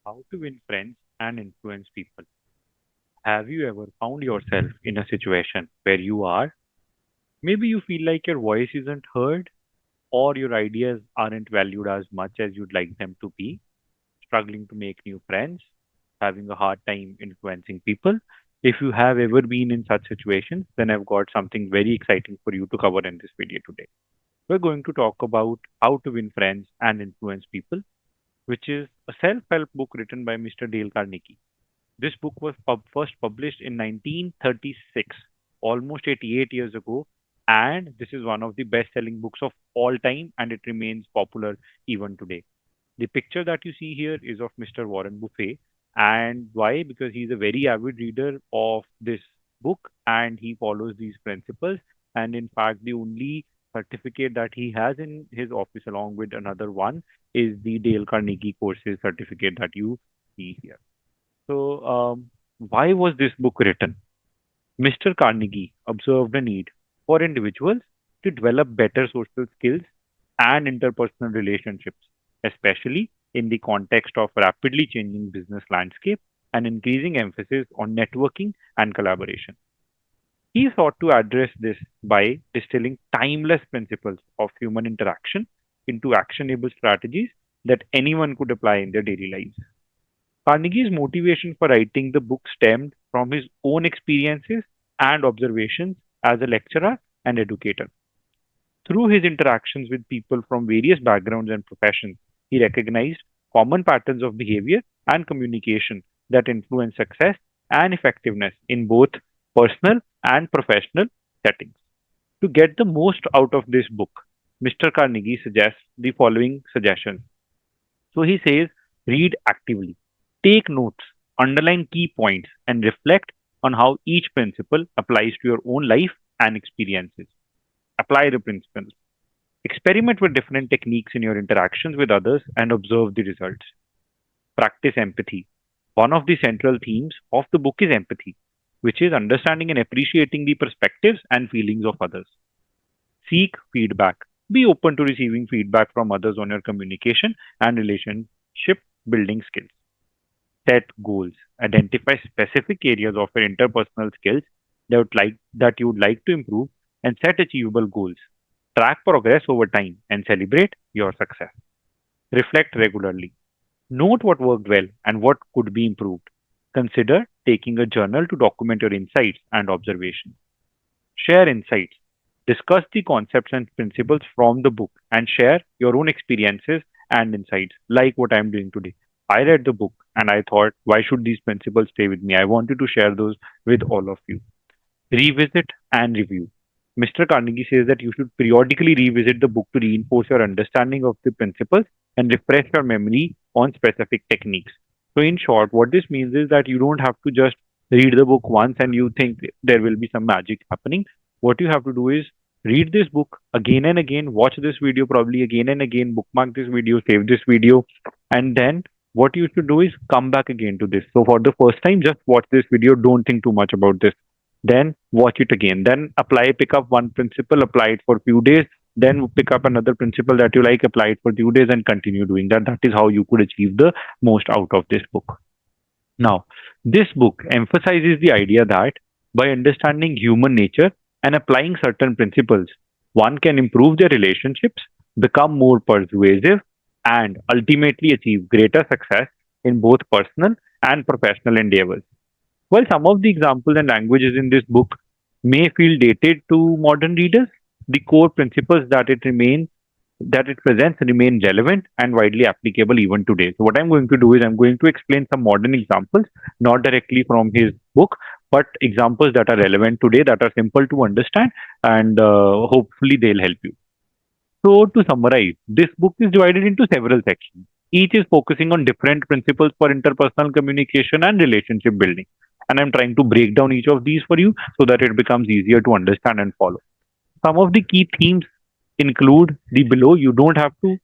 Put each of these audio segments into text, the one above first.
How to win friends and influence people. Have you ever found yourself in a situation where you are? Maybe you feel like your voice isn't heard or your ideas aren't valued as much as you'd like them to be, struggling to make new friends, having a hard time influencing people. If you have ever been in such situations, then I've got something very exciting for you to cover in this video today. We're going to talk about how to win friends and influence people, which is a self help book written by Mr. Dale Carnegie. This book was first published in 1936, almost 88 years ago, and this is one of the best selling books of all time, and it remains popular even today. The picture that you see here is of Mr. Warren Buffett. And why? Because he's a very avid reader of this book and he follows these principles. And in fact, the only certificate that he has in his office, along with another one, is the Dale Carnegie Courses certificate that you see here. So, why was this book written? Mr. Carnegie observed a need for individuals to develop better social skills and interpersonal relationships, especially in the context of rapidly changing business landscape and increasing emphasis on networking and collaboration. He sought to address this by distilling timeless principles of human interaction into actionable strategies that anyone could apply in their daily lives. Carnegie's motivation for writing the book stemmed from his own experiences and observations as a lecturer and educator. Through his interactions with people from various backgrounds and professions, he recognized common patterns of behavior and communication that influence success and effectiveness in both personal and professional settings. To get the most out of this book, Mr. Carnegie suggests the following suggestions. So he says, read actively, take notes, underline key points, and reflect on how each principle applies to your own life and experiences. Apply the principles. Experiment with different techniques in your interactions with others and observe the results. Practice empathy. One of the central themes of the book is empathy, which is understanding and appreciating the perspectives and feelings of others. Seek feedback. Be open to receiving feedback from others on your communication and relationship building skills. Set goals. Identify specific areas of your interpersonal skills that you would like to improve and set achievable goals. Track progress over time and celebrate your success. Reflect regularly. Note what worked well and what could be improved. Consider taking a journal to document your insights and observations. Share insights. Discuss the concepts and principles from the book and share your own experiences and insights, like what I'm doing today. I read the book and I thought, why should these principles stay with me? I wanted to share those with all of you. Revisit and review. Mr. Carnegie says that you should periodically revisit the book to reinforce your understanding of the principles and refresh your memory on specific techniques. So, in short, what this means is that you don't have to just read the book once and you think there will be some magic happening. What you have to do is read this book again and again, watch this video probably again and again, bookmark this video, save this video, and then what you should do is come back again to this. So, for the first time, just watch this video, don't think too much about this, then watch it again, then apply, pick up one principle, apply it for a few days, then pick up another principle that you like, apply it for a few days, and continue doing that. That is how you could achieve the most out of this book. Now, this book emphasizes the idea that by understanding human nature and applying certain principles, one can improve their relationships, become more persuasive, and ultimately achieve greater success in both personal and professional endeavors. While some of the examples and languages in this book may feel dated to modern readers, the core principles that it presents remain relevant and widely applicable even today. So what I'm going to do is I'm going to explain some modern examples, not directly from his book, but examples that are relevant today, that are simple to understand, and hopefully they'll help you. So, to summarize, this book is divided into several sections. Each is focusing on different principles for interpersonal communication and relationship building. And I'm trying to break down each of these for you so that it becomes easier to understand and follow. Some of the key themes include the below. You don't have to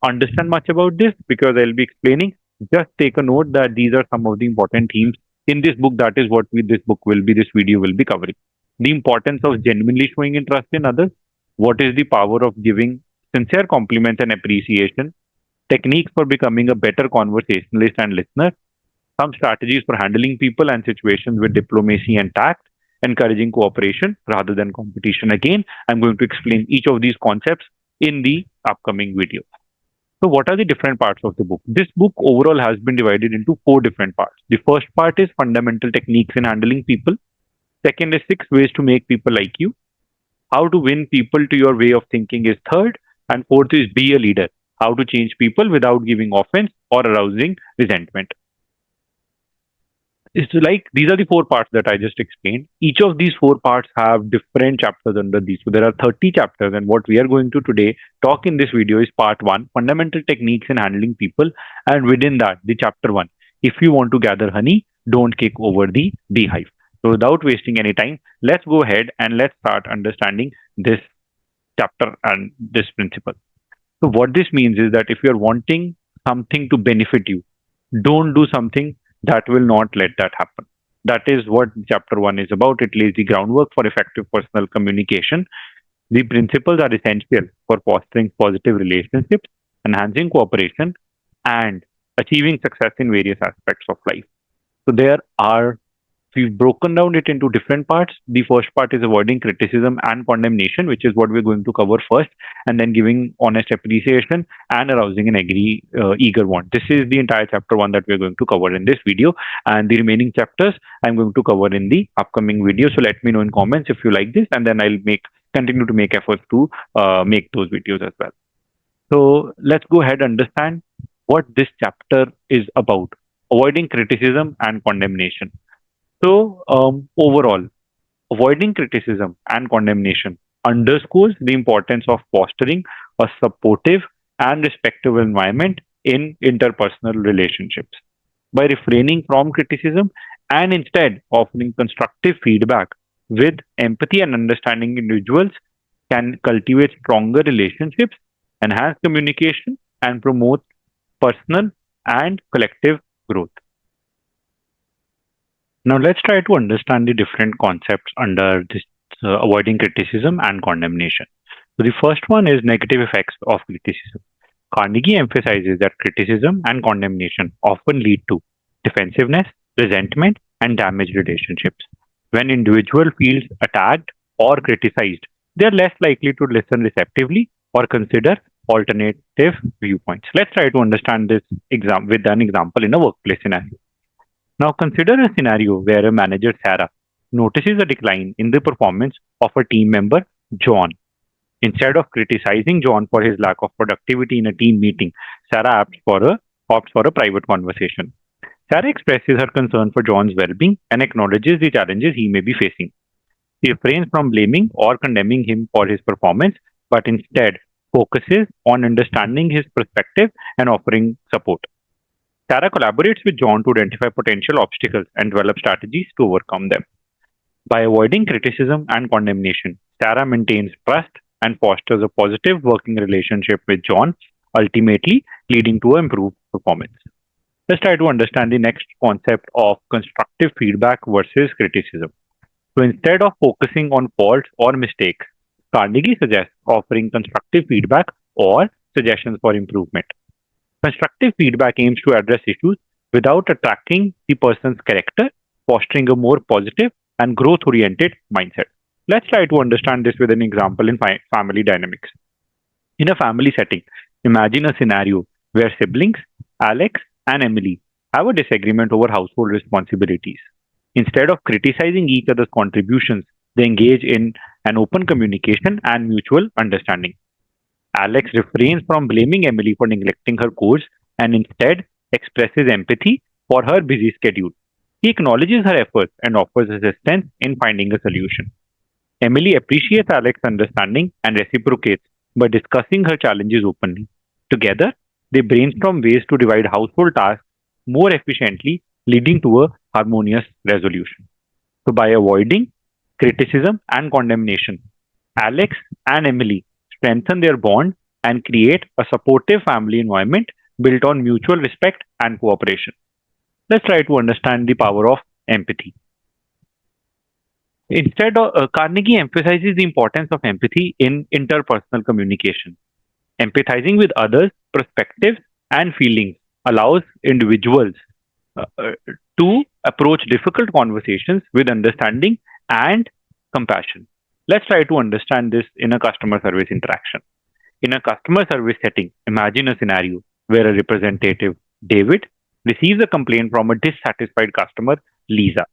understand much about this because I'll be explaining. Just take a note that these are some of the important themes in this book. That is what this video will be covering. The importance of genuinely showing interest in others. What is the power of giving sincere compliments and appreciation? techniques for becoming a better conversationalist and listener, some strategies for handling people and situations with diplomacy and tact, encouraging cooperation rather than competition. Again, I'm going to explain each of these concepts in the upcoming video. So, what are the different parts of the book? This book overall has been divided into four different parts. The first part is fundamental techniques in handling people. Second is six ways to make people like you. How to win people to your way of thinking is third. And fourth is be a leader. How to change people without giving offense or arousing resentment. It's like these are the four parts that I just explained. Each of these four parts have different chapters under these. So there are 30 chapters, and what we are going to today talk in this video is part one, fundamental techniques in handling people, and within that, the chapter one. If you want to gather honey, don't kick over the beehive. So without wasting any time, let's go ahead and let's start understanding this chapter and this principle. So what this means is that if you're wanting something to benefit you, don't do something that will not let that happen. That is what chapter one is about. It lays the groundwork for effective personal communication. The principles are essential for fostering positive relationships, enhancing cooperation, and achieving success in various aspects of life. So there are we've broken down it into different parts. The first part is avoiding criticism and condemnation, which is what we're going to cover first, and then giving honest appreciation and arousing an eager want. This is the entire chapter one that we're going to cover in this video, and the remaining chapters I'm going to cover in the upcoming video. So let me know in comments if you like this, and then I'll continue to make efforts to make those videos as well. So let's go ahead and understand what this chapter is about: avoiding criticism and condemnation. So, overall, avoiding criticism and condemnation underscores the importance of fostering a supportive and respectful environment in interpersonal relationships. By refraining from criticism and instead offering constructive feedback with empathy and understanding, individuals can cultivate stronger relationships, enhance communication, and promote personal and collective growth. Now, let's try to understand the different concepts under this avoiding criticism and condemnation. So, the first one is negative effects of criticism. Carnegie emphasizes that criticism and condemnation often lead to defensiveness, resentment, and damaged relationships. When individual feels attacked or criticized, they are less likely to listen receptively or consider alternative viewpoints. Let's try to understand this with an example in a workplace scenario. Now, consider a scenario where a manager, Sarah, notices a decline in the performance of a team member, John. Instead of criticizing John for his lack of productivity in a team meeting, Sarah opts for a private conversation. Sarah expresses her concern for John's well being and acknowledges the challenges he may be facing. She refrains from blaming or condemning him for his performance, but instead focuses on understanding his perspective and offering support. Sarah collaborates with John to identify potential obstacles and develop strategies to overcome them. By avoiding criticism and condemnation, Sarah maintains trust and fosters a positive working relationship with John, ultimately leading to improved performance. Let's try to understand the next concept of constructive feedback versus criticism. So instead of focusing on faults or mistakes, Carnegie suggests offering constructive feedback or suggestions for improvement. Constructive feedback aims to address issues without attacking the person's character, fostering a more positive and growth oriented mindset. Let's try to understand this with an example in family dynamics. In a family setting, imagine a scenario where siblings, Alex and Emily, have a disagreement over household responsibilities. Instead of criticizing each other's contributions, they engage in an open communication and mutual understanding. Alex refrains from blaming Emily for neglecting her course and instead expresses empathy for her busy schedule. He acknowledges her efforts and offers assistance in finding a solution. Emily appreciates Alex's understanding and reciprocates by discussing her challenges openly. Together, they brainstorm ways to divide household tasks more efficiently, leading to a harmonious resolution. So, by avoiding criticism and condemnation, Alex and Emily strengthen their bond and create a supportive family environment built on mutual respect and cooperation. Let's try to understand the power of empathy. Carnegie emphasizes the importance of empathy in interpersonal communication. Empathizing with others' perspectives and feelings allows individuals uh, uh, to approach difficult conversations with understanding and compassion. Let's try to understand this in a customer service interaction. In a customer service setting, imagine a scenario where a representative, David, receives a complaint from a dissatisfied customer, Lisa.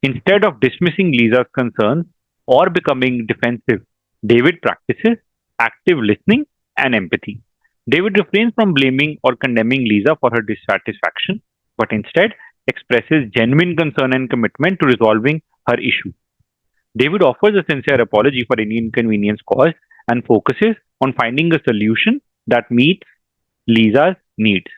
Instead of dismissing Lisa's concerns or becoming defensive, David practices active listening and empathy. David refrains from blaming or condemning Lisa for her dissatisfaction, but instead expresses genuine concern and commitment to resolving her issue. David offers a sincere apology for any inconvenience caused and focuses on finding a solution that meets Lisa's needs.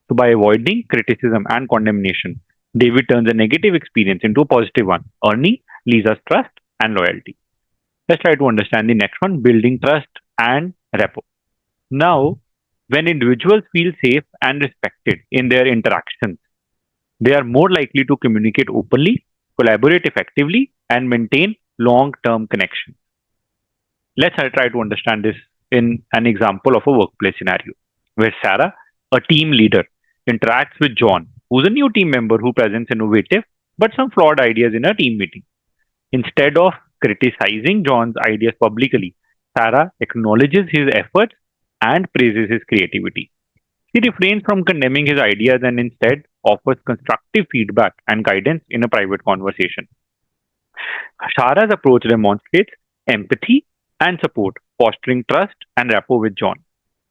So, by avoiding criticism and condemnation, David turns a negative experience into a positive one, earning Lisa's trust and loyalty. Let's try to understand the next one, building trust and rapport. Now, when individuals feel safe and respected in their interactions, they are more likely to communicate openly, collaborate effectively, and maintain long term connections. Let's try to understand this in an example of a workplace scenario where Sarah, a team leader, interacts with John, who's a new team member who presents innovative but some flawed ideas in a team meeting. Instead of criticizing John's ideas publicly, Sarah acknowledges his efforts and praises his creativity. She refrains from condemning his ideas and instead offers constructive feedback and guidance in a private conversation. Sarah's approach demonstrates empathy and support, fostering trust and rapport with John.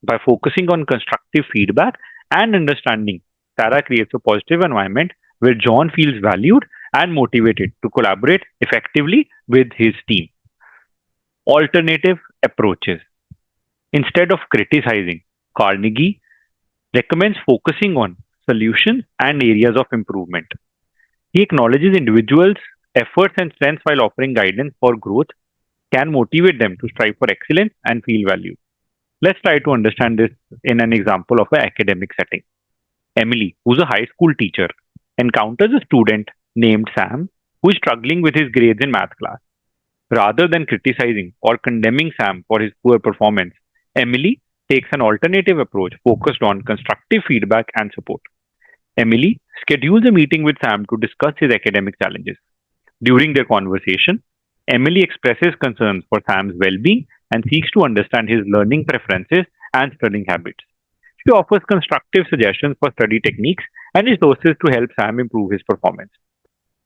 By focusing on constructive feedback and understanding, Sarah creates a positive environment where John feels valued and motivated to collaborate effectively with his team. Alternative approaches. Instead of criticizing, Carnegie recommends focusing on solutions and areas of improvement. He acknowledges individuals' efforts and strengths while offering guidance for growth can motivate them to strive for excellence and feel valued. Let's try to understand this in an example of an academic setting. Emily, who's a high school teacher, encounters a student named Sam who is struggling with his grades in math class. Rather than criticizing or condemning Sam for his poor performance, Emily takes an alternative approach focused on constructive feedback and support. Emily schedules a meeting with Sam to discuss his academic challenges. During their conversation, Emily expresses concerns for Sam's well being and seeks to understand his learning preferences and studying habits. She offers constructive suggestions for study techniques and resources to help Sam improve his performance.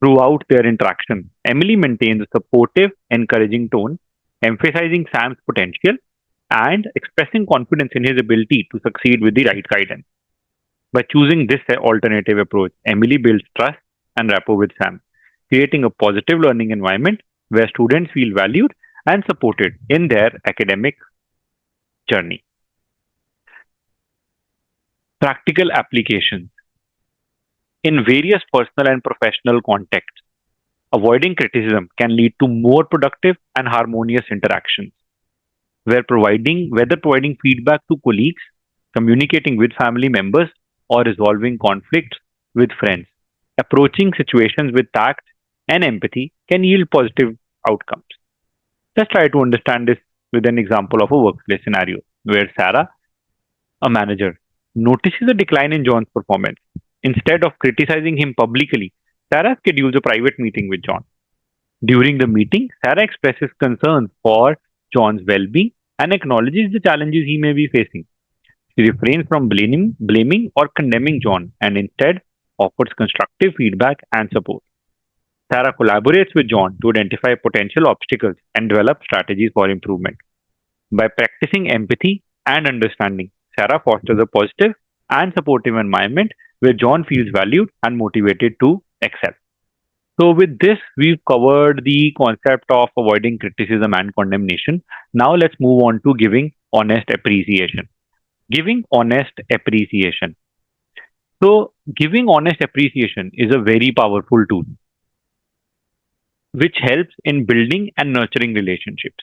Throughout their interaction, Emily maintains a supportive, encouraging tone, emphasizing Sam's potential and expressing confidence in his ability to succeed with the right guidance. By choosing this alternative approach, Emily builds trust and rapport with Sam, creating a positive learning environment where students feel valued and supported in their academic journey. Practical applications. In various personal and professional contexts, avoiding criticism can lead to more productive and harmonious interactions, whether providing feedback to colleagues, communicating with family members, or resolving conflicts with friends. Approaching situations with tact and empathy can yield positive outcomes. Let's try to understand this with an example of a workplace scenario where Sarah, a manager, notices a decline in John's performance. Instead of criticizing him publicly, Sarah schedules a private meeting with John. During the meeting, Sarah expresses concerns for John's well being and acknowledges the challenges he may be facing. She refrains from blaming or condemning John and instead offers constructive feedback and support. Sarah collaborates with John to identify potential obstacles and develop strategies for improvement. By practicing empathy and understanding, Sarah fosters a positive and supportive environment where John feels valued and motivated to excel. So, with this, we've covered the concept of avoiding criticism and condemnation. Now, let's move on to giving honest appreciation. Giving honest appreciation. So, giving honest appreciation is a very powerful tool which helps in building and nurturing relationships.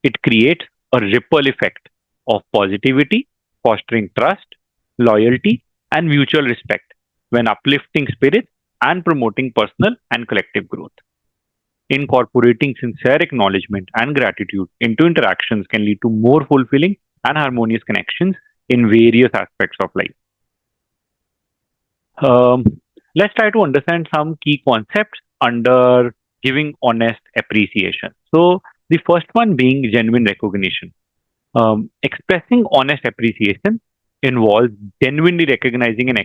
It creates a ripple effect of positivity, fostering trust, loyalty, and mutual respect when uplifting spirits and promoting personal and collective growth. Incorporating sincere acknowledgement and gratitude into interactions can lead to more fulfilling and harmonious connections in various aspects of life. Um, let's try to understand some key concepts under giving honest appreciation. So, the first one being genuine recognition. Expressing honest appreciation involves genuinely recognizing and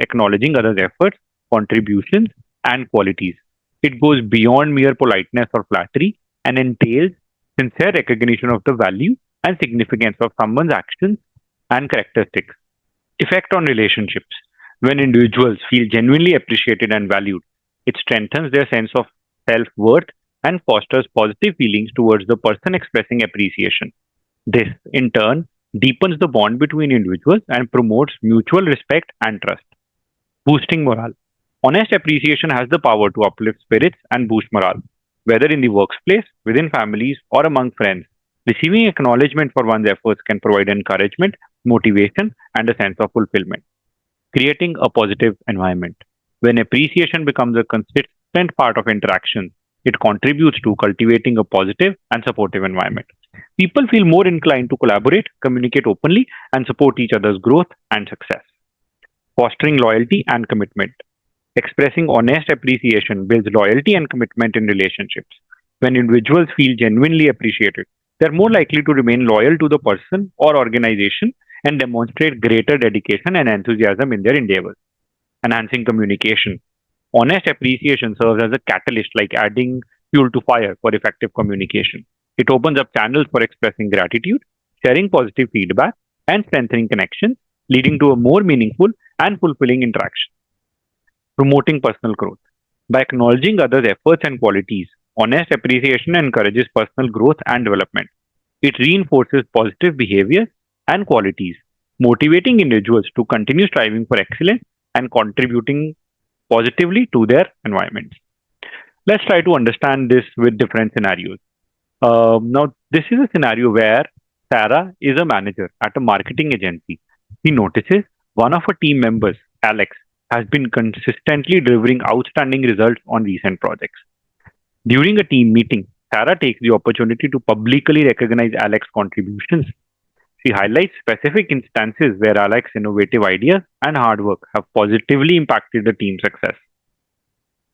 acknowledging others' efforts, contributions, and qualities. It goes beyond mere politeness or flattery and entails sincere recognition of the value and significance of someone's actions and characteristics. Effect on relationships. When individuals feel genuinely appreciated and valued, it strengthens their sense of self worth and fosters positive feelings towards the person expressing appreciation. This, in turn, deepens the bond between individuals and promotes mutual respect and trust. Boosting morale. Honest appreciation has the power to uplift spirits and boost morale, whether in the workplace, within families, or among friends. Receiving acknowledgement for one's efforts can provide encouragement, motivation, and a sense of fulfillment, creating a positive environment. When appreciation becomes a consistent part of interactions, it contributes to cultivating a positive and supportive environment. People feel more inclined to collaborate, communicate openly, and support each other's growth and success. Fostering loyalty and commitment. Expressing honest appreciation builds loyalty and commitment in relationships. When individuals feel genuinely appreciated, they're more likely to remain loyal to the person or organization and demonstrate greater dedication and enthusiasm in their endeavors. Enhancing communication. Honest appreciation serves as a catalyst, like adding fuel to fire for effective communication. It opens up channels for expressing gratitude, sharing positive feedback, and strengthening connections, leading to a more meaningful and fulfilling interaction. Promoting personal growth. By acknowledging others' efforts and qualities, honest appreciation encourages personal growth and development. It reinforces positive behaviors and qualities, motivating individuals to continue striving for excellence and contributing positively to their environments. Let's try to understand this with different scenarios. Now, this is a scenario where Sarah is a manager at a marketing agency. She notices one of her team members, Alex, has been consistently delivering outstanding results on recent projects. During a team meeting, Sarah takes the opportunity to publicly recognize Alex's contributions. She highlights specific instances where Alex's innovative ideas and hard work have positively impacted the team's success.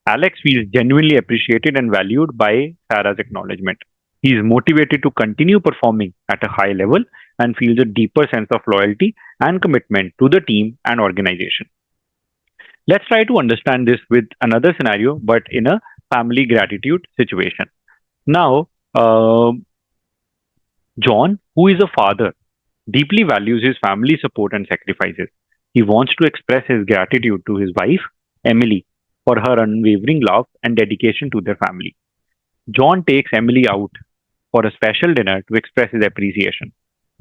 Alex feels genuinely appreciated and valued by Sarah's acknowledgement. He is motivated to continue performing at a high level and feels a deeper sense of loyalty and commitment to the team and organization. Let's try to understand this with another scenario, but in a family gratitude situation. Now, John, who is a father, deeply values his family support and sacrifices. He wants to express his gratitude to his wife, Emily, for her unwavering love and dedication to their family. John takes Emily out for a special dinner to express his appreciation.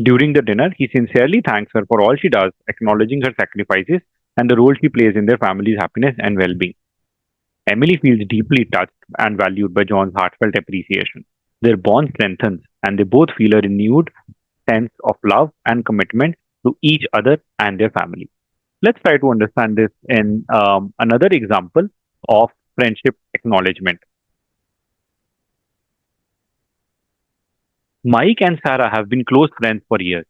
During the dinner, he sincerely thanks her for all she does, acknowledging her sacrifices and the role she plays in their family's happiness and well being. Emily feels deeply touched and valued by John's heartfelt appreciation. Their bond strengthens, and they both feel a renewed sense of love and commitment to each other and their family. Let's try to understand this in another example of friendship acknowledgement. Mike and Sarah have been close friends for years.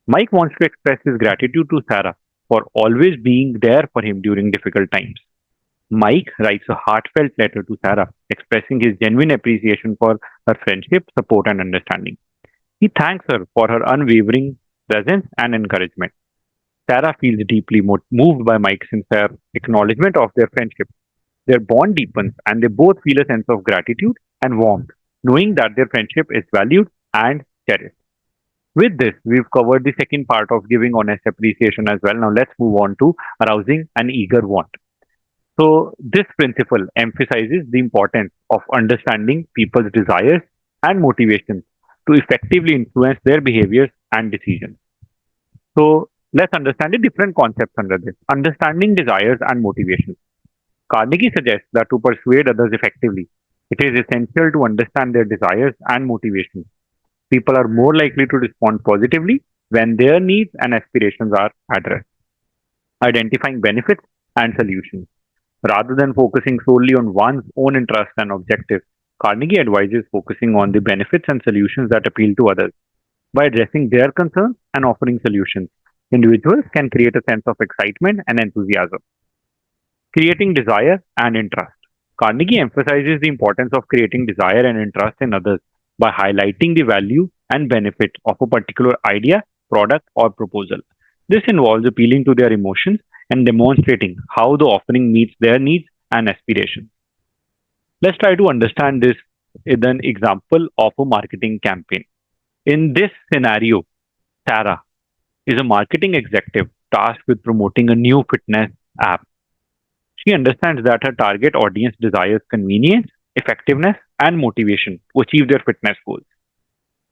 Mike wants to express his gratitude to Sarah for always being there for him during difficult times. Mike writes a heartfelt letter to Sarah, expressing his genuine appreciation for her friendship, support, and understanding. He thanks her for her unwavering presence and encouragement. Sarah feels deeply moved by Mike's sincere acknowledgement of their friendship. Their bond deepens, and they both feel a sense of gratitude and warmth, knowing that their friendship is valued and cherished. With this, we've covered the second part of giving honest appreciation as well. Now, let's move on to arousing an eager want. So, this principle emphasizes the importance of understanding people's desires and motivations to effectively influence their behaviors and decisions. So, let's understand the different concepts under this. Understanding desires and motivations. Carnegie suggests that to persuade others effectively, it is essential to understand their desires and motivations. People are more likely to respond positively when their needs and aspirations are addressed. Identifying benefits and solutions. Rather than focusing solely on one's own interests and objectives, Carnegie advises focusing on the benefits and solutions that appeal to others. By addressing their concerns and offering solutions, individuals can create a sense of excitement and enthusiasm, creating desire and interest. Carnegie emphasizes the importance of creating desire and interest in others by highlighting the value and benefit of a particular idea, product, or proposal. This involves appealing to their emotions and demonstrating how the offering meets their needs and aspirations. Let's try to understand this with an example of a marketing campaign. In this scenario, Sarah is a marketing executive tasked with promoting a new fitness app. She understands that her target audience desires convenience, effectiveness, and motivation to achieve their fitness goals.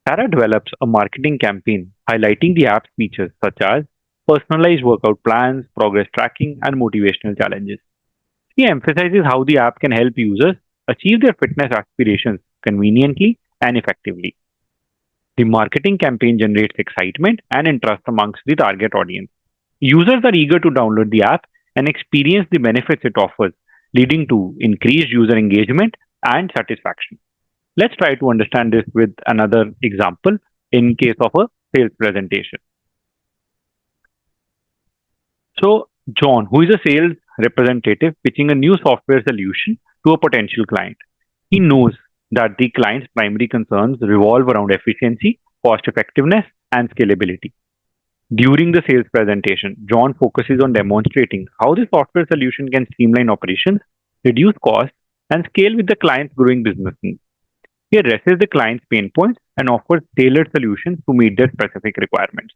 Sarah develops a marketing campaign highlighting the app's features such as personalized workout plans, progress tracking, and motivational challenges. She emphasizes how the app can help users achieve their fitness aspirations conveniently and effectively. The marketing campaign generates excitement and interest amongst the target audience. Users are eager to download the app and experience the benefits it offers, leading to increased user engagement and satisfaction. Let's try to understand this with another example in case of a sales presentation. So, John, who is a sales representative pitching a new software solution to a potential client, he knows that the client's primary concerns revolve around efficiency, cost effectiveness, and scalability. During the sales presentation, John focuses on demonstrating how the software solution can streamline operations, reduce costs, and scale with the client's growing business needs. He addresses the client's pain points and offers tailored solutions to meet their specific requirements.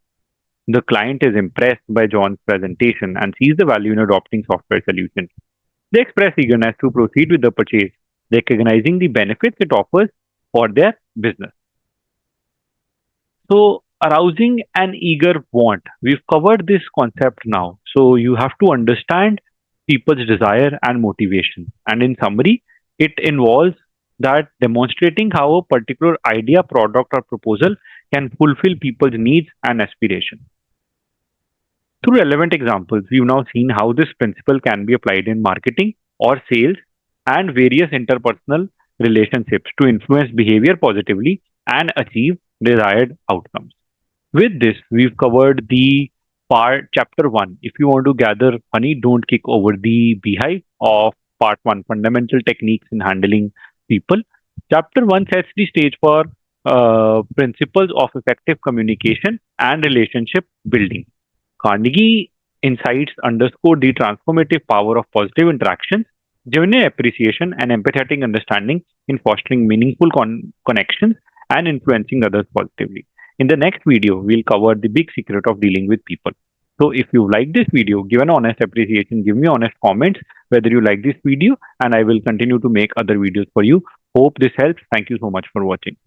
The client is impressed by John's presentation and sees the value in adopting software solutions. They express eagerness to proceed with the purchase, recognizing the benefits it offers for their business. So, arousing an eager want. We've covered this concept now. So, you have to understand people's desire and motivation. And in summary, it involves that demonstrating how a particular idea, product, or proposal can fulfill people's needs and aspirations. Through relevant examples, we've now seen how this principle can be applied in marketing or sales and various interpersonal relationships to influence behavior positively and achieve desired outcomes. With this, we've covered the part chapter one. If you want to gather honey, don't kick over the beehive of part one, fundamental techniques in handling people. Chapter one sets the stage for principles of effective communication and relationship building. Carnegie insights underscore the transformative power of positive interactions, genuine appreciation, and empathetic understanding in fostering meaningful connections and influencing others positively. In the next video, we'll cover the big secret of dealing with people. So if you like this video, give an honest appreciation, give me honest comments whether you like this video, and I will continue to make other videos for you. Hope this helps. Thank you so much for watching.